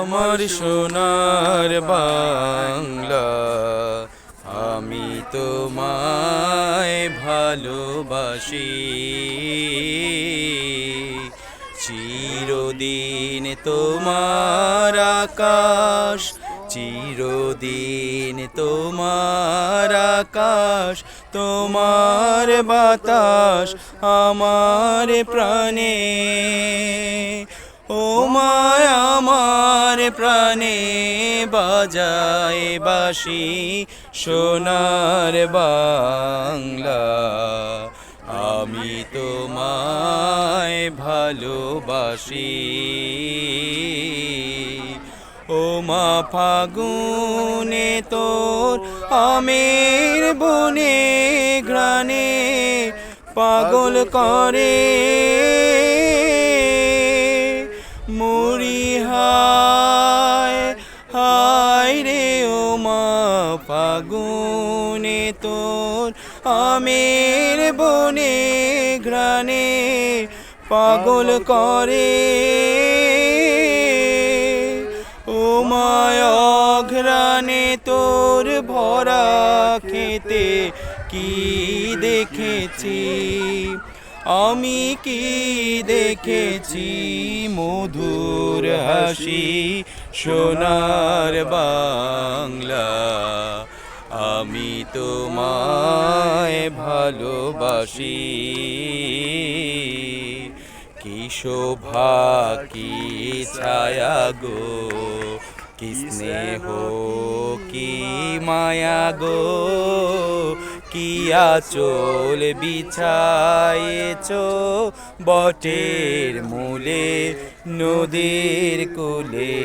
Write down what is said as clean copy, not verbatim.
আমার সোনার বাংলা, আমি তোমায় ভালোবাসি। চিরদিন তোমার আকাশ, চিরদিন তোমার আকাশ, তোমার বাতাস আমার প্রাণে। ও মায় আমার প্রাণে বাজায় বাঁশি সোনার বাংলা, আমি তোমায় ভালোবাসি। ও মা ফাগুনে তোর আমের বনে ঘ্রাণে পাগল করে মরি হায় হায় রে। ও মা ফাগুনে তোর আমের বনে ঘ্রাণে পাগল করে। ও মায় ঘ্রাণে তোর ভরা খেতে কি দেখেছি আমি, কি দেখেছি মধুর হাসি সোনার বাংলা, আমি তোমায় ভালোবাসি। কি শোভা কি ছায়া গো, কি স্নেহ কি মায়া গো, কি আঁচল বিছায়েছ বটের মূলে নদীর কূলে।